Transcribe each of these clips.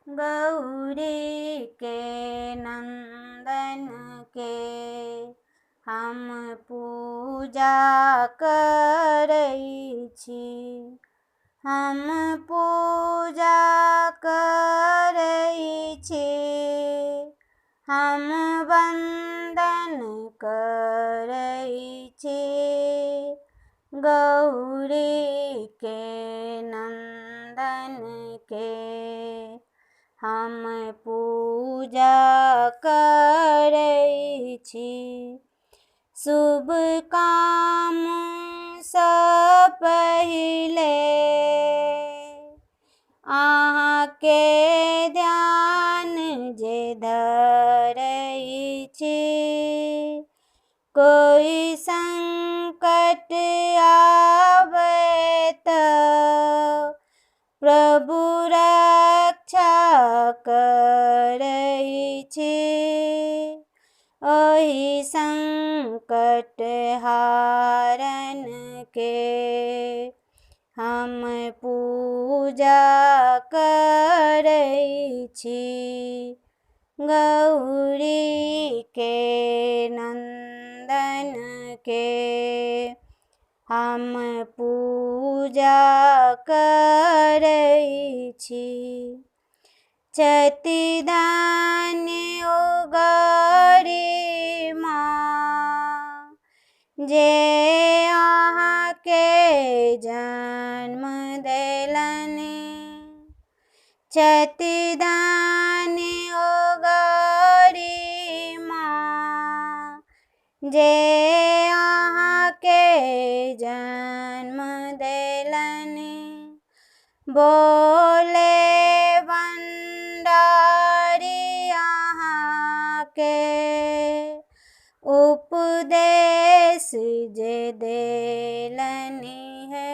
गौरी के नंदन के हम पूजा करै छी। हम पूजा करै छी, हम वंदन करै छी। गौरी के नंदन के हम पूजा करै छी। शुभ काम सँ पहिले अहाँके ध्यान जे धरै छी। कोई संकट आवे तऽ प्रभु रक्षा करै छी। ओहि संकट हारन के हम पूजा करै छी। गौरी के नंदन के हम पूजा करै छी। छठी धान्य उगारी माँ, जे अहाँके जन्म देलनि। छठी धान्य उगारी माँ, जे अहाँके जन्म देलनि। बोले भंडारी अहाँके उपदेश जे देलनि है।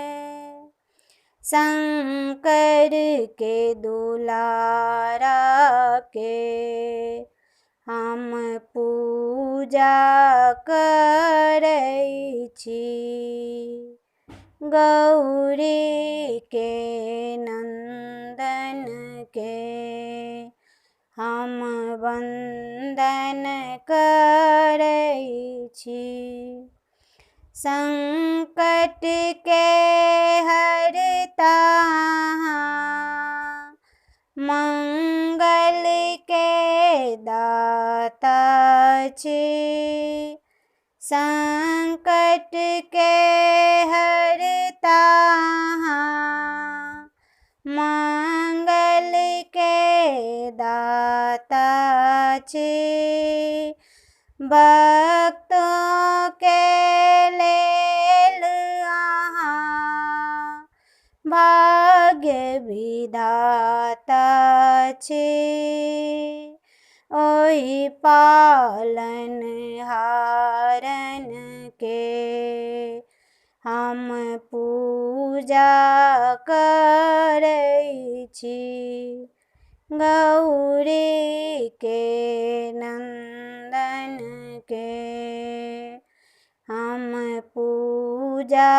शंकर के दुलारा के हम पूजा करै छी। गौरी के नंदन के हम वंदन करै छी। संकट के हरता अहाँ, मंगल के दाता छी। संकट के हरता अहाँ, मंगल के दाता छी। भक्तों के लेल अहाँ भाग्य विधाता छी। ओहि पालन हारन के हम पूजा करै छी। गौरी के नंदन के हम पूजा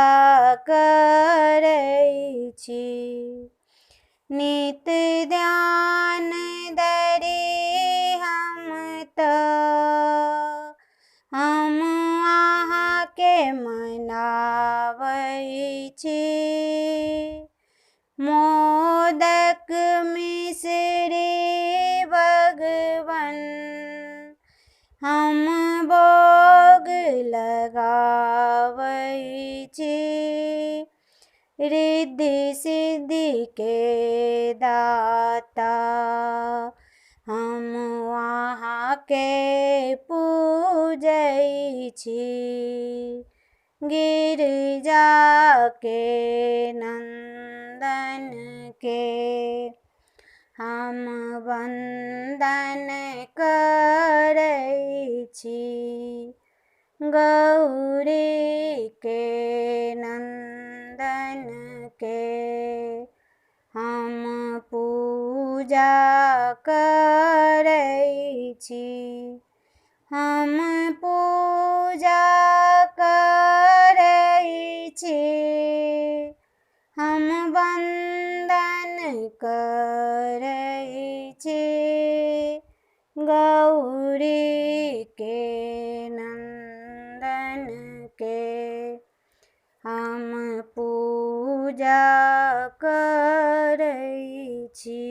करै छी। नित ध्यान धरि हम तऽ हम अहाँके मनाबै छी। मोदक मिश्री भगवन हम भोग लगाबै छी। रिद्धि सिद्धि के दाता हम अहाँके पूजै छी। गिरिजा के नंदन के हम वंदन करै छी। गौरी के नंदन के हम पूजा करै छी। हम पूजा करै छी, हम वंदन करै गौरी के नंदन के हम पूजा करै छी।